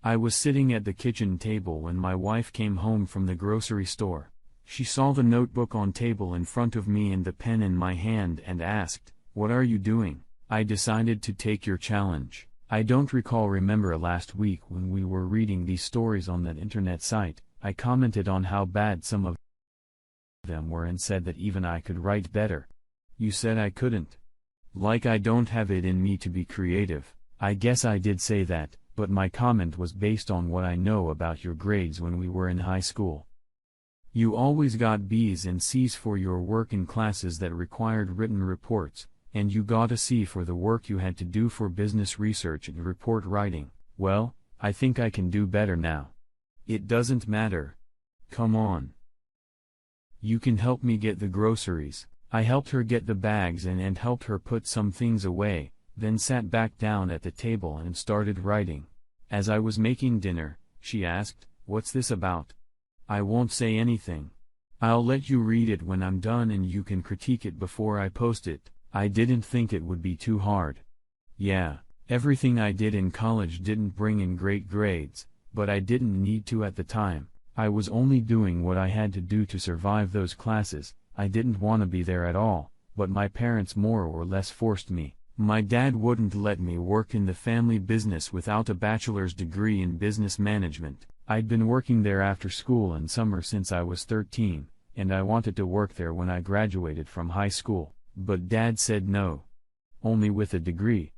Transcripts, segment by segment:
I was sitting at the kitchen table when my wife came home from the grocery store. She saw the notebook on table in front of me and the pen in my hand and asked, "What are you doing?" "I decided to take your challenge." I don't remember last week when we were reading these stories on that internet site, I commented on how bad some of them were and said that even I could write better. You said I couldn't. Like I don't have it in me to be creative. I guess I did say that, but my comment was based on what I know about your grades when we were in high school. You always got B's and C's for your work in classes that required written reports, and you got a C for the work you had to do for business research and report writing. Well, I think I can do better now. It doesn't matter. Come on. You can help me get the groceries. I helped her get the bags and helped her put some things away, then sat back down at the table and started writing. As I was making dinner, she asked, "What's this about?" "I won't say anything. I'll let you read it when I'm done and you can critique it before I post it." I didn't think it would be too hard. Yeah, everything I did in college didn't bring in great grades, but I didn't need to at the time. I was only doing what I had to do to survive those classes. I didn't want to be there at all, but my parents more or less forced me. My dad wouldn't let me work in the family business without a bachelor's degree in business management. I'd been working there after school and summer since I was 13, and I wanted to work there when I graduated from high school, but Dad said no. Only with a degree.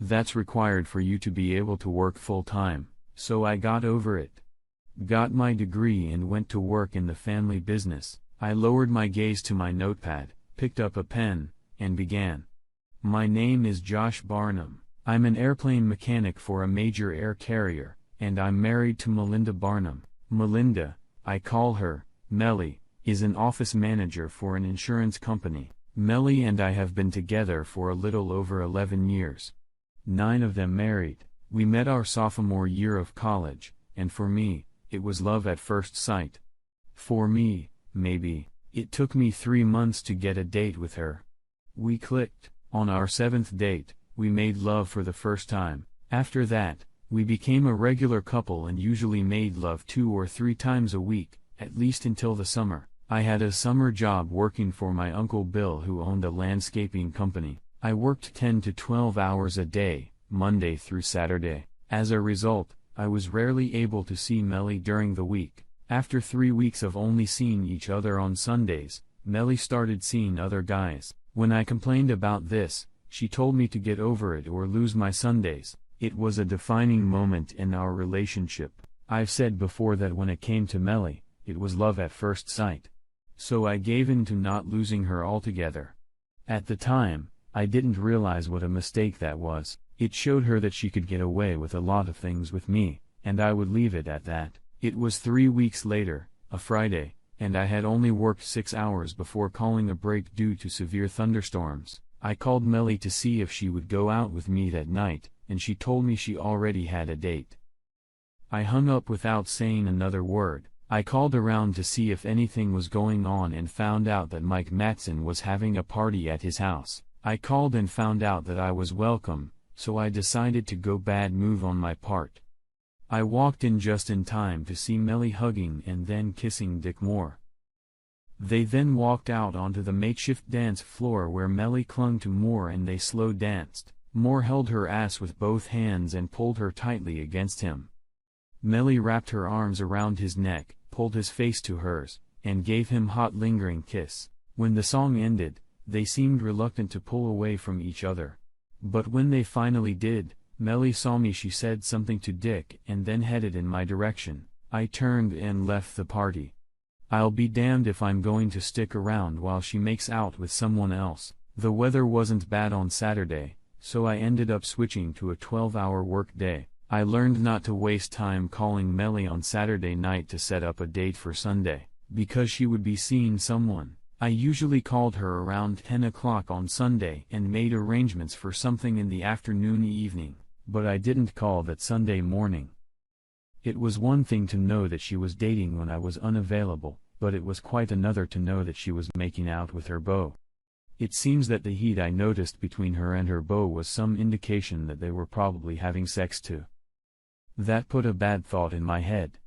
That's required for you to be able to work full-time, so I got over it. Got my degree and went to work in the family business. I lowered my gaze to my notepad, picked up a pen, and began. My name is Josh Barnum. I'm an airplane mechanic for a major air carrier, and I'm married to Melinda Barnum. Melinda, I call her, Melly, is an office manager for an insurance company. Melly and I have been together for a little over 11 years. 9 of them married. We met our sophomore year of college, and for me, it was love at first sight. For me, maybe, it took me 3 months to get a date with her. We clicked. On our 7th date, we made love for the first time. After that, we became a regular couple and usually made love 2 or 3 times a week, at least until the summer. I had a summer job working for my Uncle Bill, who owned a landscaping company. I worked 10 to 12 hours a day, Monday through Saturday. As a result, I was rarely able to see Melly during the week. After 3 weeks of only seeing each other on Sundays, Melly started seeing other guys. When I complained about this, she told me to get over it or lose my Sundays. It was a defining moment in our relationship. I've said before that when it came to Melly, it was love at first sight. So I gave in to not losing her altogether. At the time, I didn't realize what a mistake that was. It showed her that she could get away with a lot of things with me, and I would leave it at that. It was 3 weeks later, a Friday, and I had only worked 6 hours before calling a break due to severe thunderstorms. I called Melly to see if she would go out with me that night, and she told me she already had a date. I hung up without saying another word. I called around to see if anything was going on and found out that Mike Matson was having a party at his house. I called and found out that I was welcome, so I decided to go. Bad move on my part. I walked in just in time to see Melly hugging and then kissing Dick Moore. They then walked out onto the makeshift dance floor where Melly clung to Moore and they slow danced. Moore held her ass with both hands and pulled her tightly against him. Melly wrapped her arms around his neck, pulled his face to hers, and gave him hot lingering kiss. When the song ended, they seemed reluctant to pull away from each other. But when they finally did, Melly saw me. She said something to Dick and then headed in my direction. I turned and left the party. I'll be damned if I'm going to stick around while she makes out with someone else. The weather wasn't bad on Saturday, so I ended up switching to a 12-hour work day. I learned not to waste time calling Melly on Saturday night to set up a date for Sunday, because she would be seeing someone. I usually called her around 10 o'clock on Sunday and made arrangements for something in the afternoon-evening, but I didn't call that Sunday morning. It was one thing to know that she was dating when I was unavailable, but it was quite another to know that she was making out with her beau. It seems that the heat I noticed between her and her beau was some indication that they were probably having sex too. That put a bad thought in my head.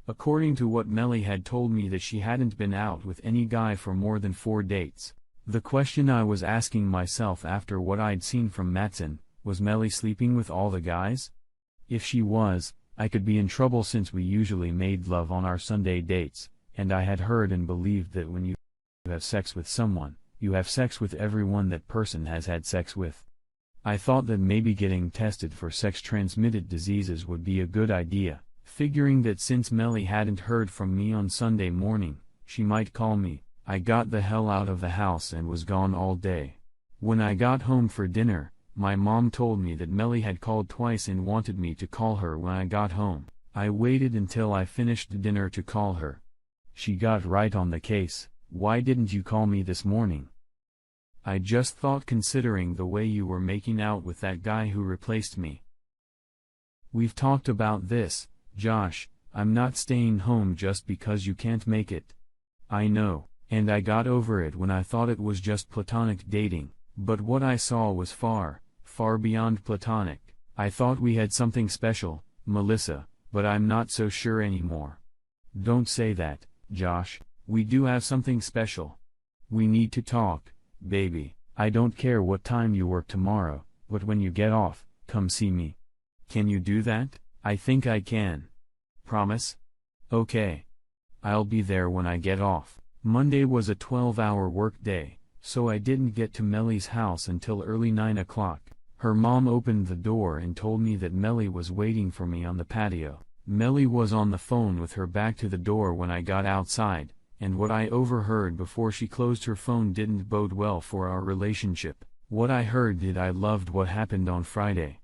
According to what Melly had told me, that she hadn't been out with any guy for more than 4 dates. The question I was asking myself after what I'd seen from Matson, was Melly sleeping with all the guys? If she was, I could be in trouble, since we usually made love on our Sunday dates, and I had heard and believed that when you have sex with someone, you have sex with everyone that person has had sex with. I thought that maybe getting tested for sex-transmitted diseases would be a good idea, figuring that since Melly hadn't heard from me on Sunday morning, she might call me. I got the hell out of the house and was gone all day. When I got home for dinner, my mom told me that Melly had called twice and wanted me to call her when I got home. I waited until I finished dinner to call her. She got right on the case. Why didn't you call me this morning? I just thought, considering the way you were making out with that guy who replaced me. We've talked about this, Josh. I'm not staying home just because you can't make it. I know. And I got over it when I thought it was just platonic dating, but what I saw was far, far beyond platonic. I thought we had something special, Melissa, but I'm not so sure anymore. Don't say that, Josh. We do have something special. We need to talk, baby. I don't care what time you work tomorrow, but when you get off, come see me. Can you do that? I think I can. Promise? Okay. I'll be there when I get off. Monday was a 12-hour work day, so I didn't get to Melly's house until early 9 o'clock. Her mom opened the door and told me that Melly was waiting for me on the patio. Melly was on the phone with her back to the door when I got outside, and what I overheard before she closed her phone didn't bode well for our relationship. What I heard did. I loved what happened on Friday.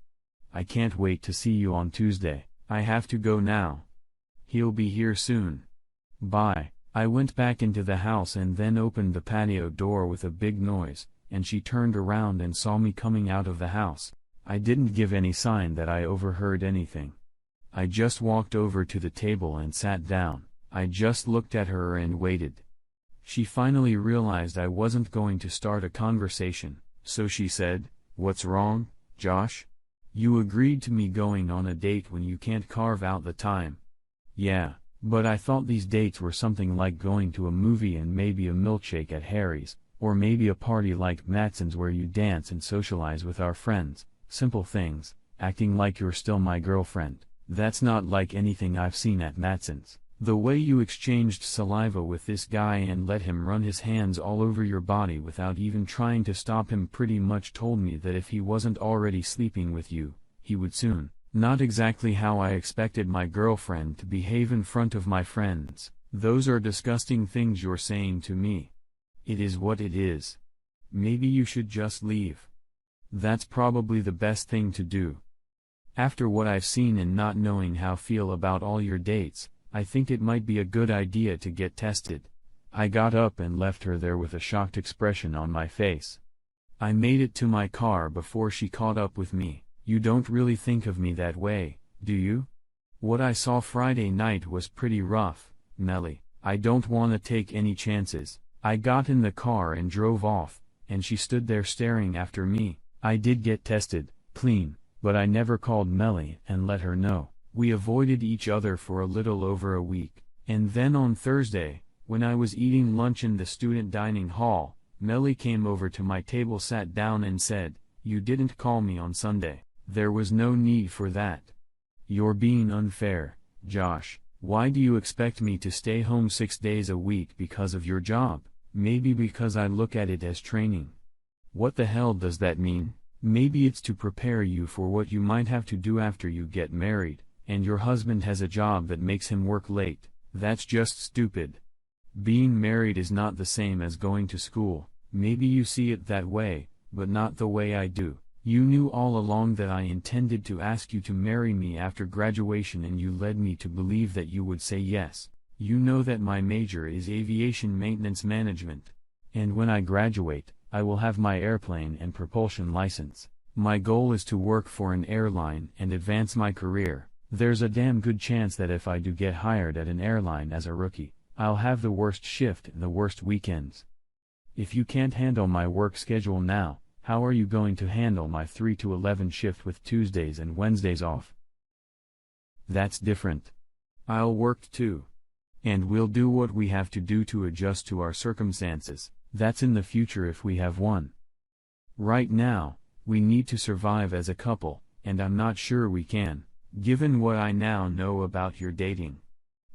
I can't wait to see you on Tuesday. I have to go now. He'll be here soon. Bye. I went back into the house and then opened the patio door with a big noise, and she turned around and saw me coming out of the house. I didn't give any sign that I overheard anything. I just walked over to the table and sat down. I just looked at her and waited. She finally realized I wasn't going to start a conversation, so she said, "What's wrong, Josh? You agreed to me going on a date when you can't carve out the time." "Yeah. But I thought these dates were something like going to a movie and maybe a milkshake at Harry's, or maybe a party like Matson's where you dance and socialize with our friends, simple things, acting like you're still my girlfriend. That's not like anything I've seen at Matson's. The way you exchanged saliva with this guy and let him run his hands all over your body without even trying to stop him pretty much told me that if he wasn't already sleeping with you, he would soon. Not exactly how I expected my girlfriend to behave in front of my friends. Those are disgusting things you're saying to me. It is what it is. Maybe you should just leave. That's probably the best thing to do. After what I've seen and not knowing how I feel about all your dates, I think it might be a good idea to get tested." I got up and left her there with a shocked expression on my face. I made it to my car before she caught up with me. "You don't really think of me that way, do you? What I saw Friday night was pretty rough, Melly. I don't want to take any chances." I got in the car and drove off, and she stood there staring after me. I did get tested, clean, but I never called Melly and let her know. We avoided each other for a little over a week, and then on Thursday, when I was eating lunch in the student dining hall, Melly came over to my table, sat down and said, "You didn't call me on Sunday. There was no need for that. You're being unfair, Josh. Why do you expect me to stay home 6 days a week because of your job? Maybe because I look at it as training. What the hell does that mean? Maybe it's to prepare you for what you might have to do after you get married, and your husband has a job that makes him work late. That's just stupid. Being married is not the same as going to school. Maybe you see it that way, but not the way I do. You knew all along that I intended to ask you to marry me after graduation, and you led me to believe that you would say yes. You know that my major is aviation maintenance management. And when I graduate, I will have my airplane and propulsion license. My goal is to work for an airline and advance my career. There's a damn good chance that if I do get hired at an airline as a rookie, I'll have the worst shift and the worst weekends. If you can't handle my work schedule now, how are you going to handle my 3 to 11 shift with Tuesdays and Wednesdays off? That's different. I'll work too. And we'll do what we have to do to adjust to our circumstances. That's in the future if we have one. Right now, we need to survive as a couple, and I'm not sure we can, given what I now know about your dating.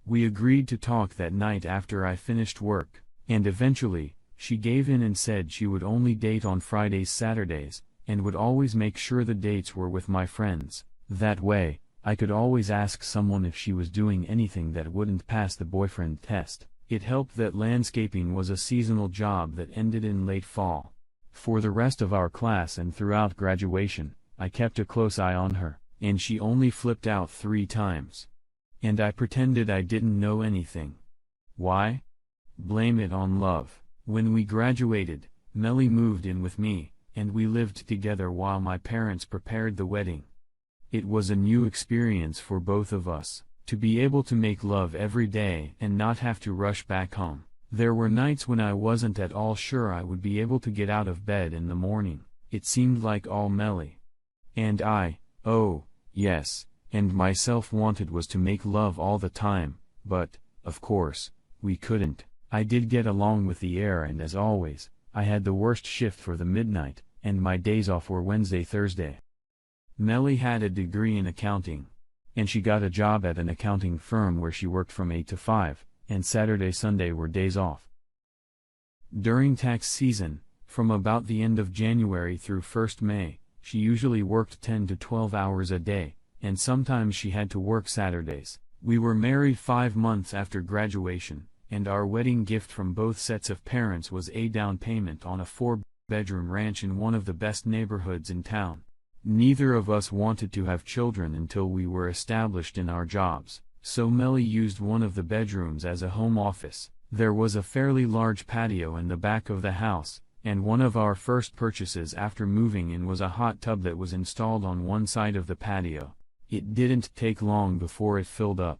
We agreed to talk that night after I finished work, and eventually, she gave in and said she would only date on Fridays, Saturdays, and would always make sure the dates were with my friends. That way, I could always ask someone if she was doing anything that wouldn't pass the boyfriend test. It helped that landscaping was a seasonal job that ended in late fall. For the rest of our class and throughout graduation, I kept a close eye on her, and she only flipped out 3 times. And I pretended I didn't know anything. Why? Blame it on love. When we graduated, Melly moved in with me, and we lived together while my parents prepared the wedding. It was a new experience for both of us, to be able to make love every day and not have to rush back home. There were nights when I wasn't at all sure I would be able to get out of bed in the morning. It seemed like all Melly and I, oh, yes, and myself wanted was to make love all the time, but, of course, we couldn't. I did get along with the air, and as always, I had the worst shift for the midnight, and my days off were Wednesday, Thursday. Melly had a degree in accounting, and she got a job at an accounting firm where she worked from 8 to 5, and Saturday, Sunday were days off. During tax season, from about the end of January through 1st May, she usually worked 10 to 12 hours a day, and sometimes she had to work Saturdays. We were married 5 months after graduation, and our wedding gift from both sets of parents was a down payment on a 4-bedroom ranch in one of the best neighborhoods in town. Neither of us wanted to have children until we were established in our jobs, so Melly used one of the bedrooms as a home office. There was a fairly large patio in the back of the house, and one of our first purchases after moving in was a hot tub that was installed on one side of the patio. It didn't take long before it filled up.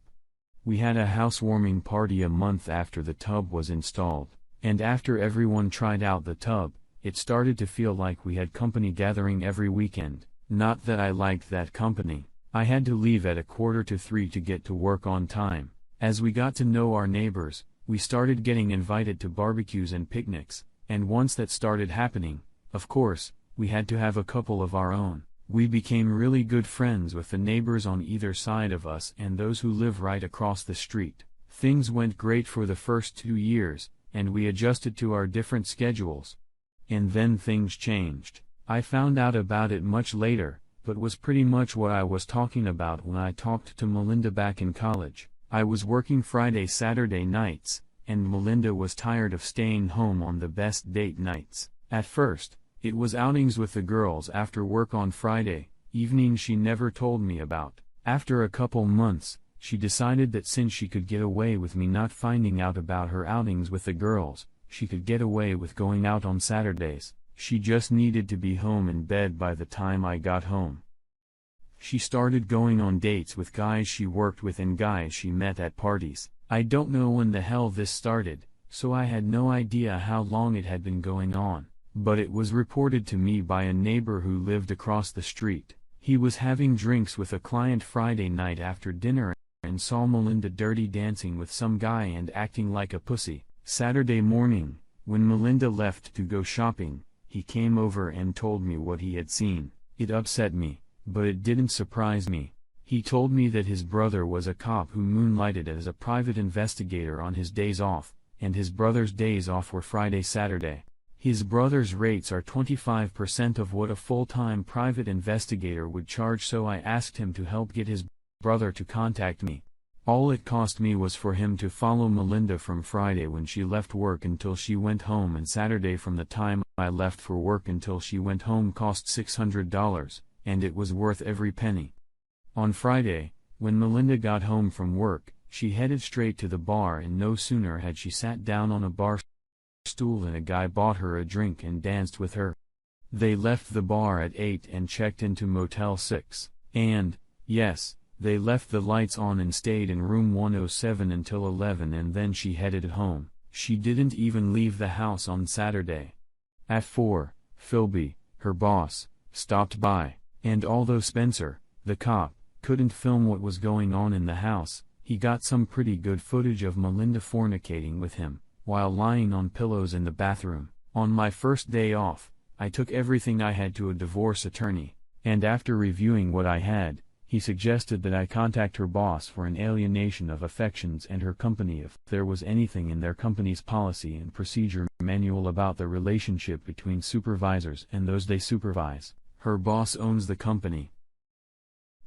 We had a housewarming party a month after the tub was installed, and after everyone tried out the tub, it started to feel like we had company gathering every weekend. Not that I liked that company. I had to leave at 2:45 to get to work on time. As we got to know our neighbors, we started getting invited to barbecues and picnics, and once that started happening, of course, we had to have a couple of our own. We became really good friends with the neighbors on either side of us and those who live right across the street. Things went great for the first 2 years, and we adjusted to our different schedules. And then things changed. I found out about it much later, but was pretty much what I was talking about when I talked to Melinda back in college. I was working Friday, Saturday nights, and Melinda was tired of staying home on the best date nights. At first, it was outings with the girls after work on Friday evenings she never told me about. After a couple months, she decided that since she could get away with me not finding out about her outings with the girls, she could get away with going out on Saturdays. She just needed to be home in bed by the time I got home. She started going on dates with guys she worked with and guys she met at parties. I don't know when the hell this started, so I had no idea how long it had been going on, but it was reported to me by a neighbor who lived across the street. He was having drinks with a client Friday night after dinner and saw Melinda dirty dancing with some guy and acting like a pussy. Saturday morning, when Melinda left to go shopping, he came over and told me what he had seen. It upset me, but it didn't surprise me. He told me that his brother was a cop who moonlighted as a private investigator on his days off, and his brother's days off were Friday, Saturday. His brother's rates are 25% of what a full-time private investigator would charge, so I asked him to help get his brother to contact me. All it cost me was for him to follow Melinda from Friday when she left work until she went home, and Saturday from the time I left for work until she went home cost $600, and it was worth every penny. On Friday, when Melinda got home from work, she headed straight to the bar, and no sooner had she sat down on a bar stool than a guy bought her a drink and danced with her. They left the bar at 8 and checked into Motel 6, and, yes, they left the lights on and stayed in room 107 until 11, and then she headed home. She didn't even leave the house on Saturday. At 4, Philby, her boss, stopped by, and although Spencer, the cop, couldn't film what was going on in the house. He got some pretty good footage of Melinda fornicating with him, while lying on pillows in the bathroom. On my first day off, I took everything I had to a divorce attorney, and after reviewing what I had, he suggested that I contact her boss for an alienation of affections and her company if there was anything in their company's policy and procedure manual about the relationship between supervisors and those they supervise. Her boss owns the company.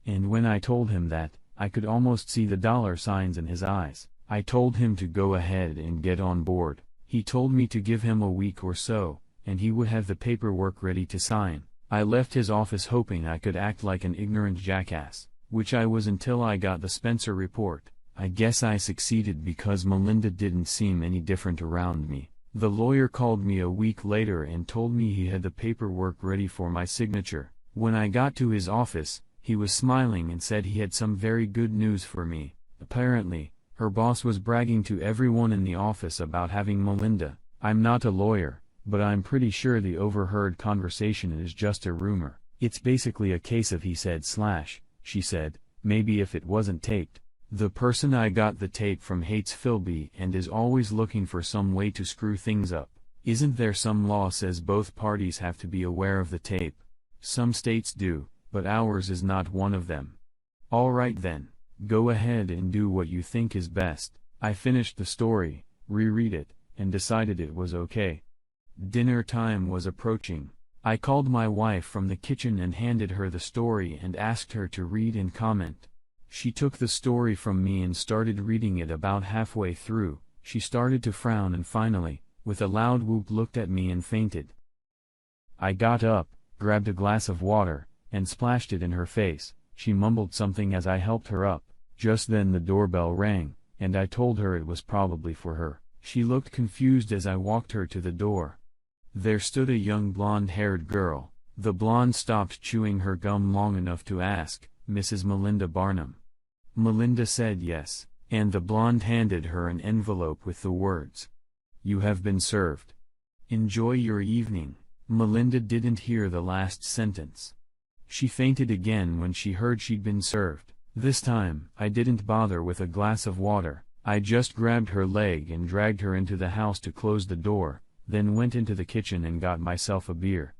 And when I told him that, I could almost see the dollar signs in his eyes. I told him to go ahead and get on board. He told me to give him a week or so, and he would have the paperwork ready to sign. I left his office hoping I could act like an ignorant jackass, which I was until I got the Spencer report. I guess I succeeded because Melinda didn't seem any different around me. The lawyer called me a week later and told me he had the paperwork ready for my signature. When I got to his office, he was smiling and said he had some very good news for me. Apparently, her boss was bragging to everyone in the office about having Melinda. I'm not a lawyer, but I'm pretty sure the overheard conversation is just a rumor. It's basically a case of he said / she said, maybe if it wasn't taped. The person I got the tape from hates Philby and is always looking for some way to screw things up. Isn't there some law says both parties have to be aware of the tape? Some states do, but ours is not one of them. Alright then, go ahead and do what you think is best. I finished the story, reread it, and decided it was okay. Dinner time was approaching. I called my wife from the kitchen and handed her the story and asked her to read and comment. She took the story from me and started reading it. About halfway through, she started to frown and finally, with a loud whoop, looked at me and fainted. I got up, grabbed a glass of water, and splashed it in her face. She mumbled something as I helped her up. Just then the doorbell rang, and I told her it was probably for her. She looked confused as I walked her to the door. There stood a young blonde-haired girl. The blonde stopped chewing her gum long enough to ask, "Mrs. Melinda Barnum?" Melinda said yes, and the blonde handed her an envelope with the words, "You have been served. Enjoy your evening." Melinda didn't hear the last sentence. She fainted again when she heard she'd been served. This time, I didn't bother with a glass of water. I just grabbed her leg and dragged her into the house to close the door, then went into the kitchen and got myself a beer.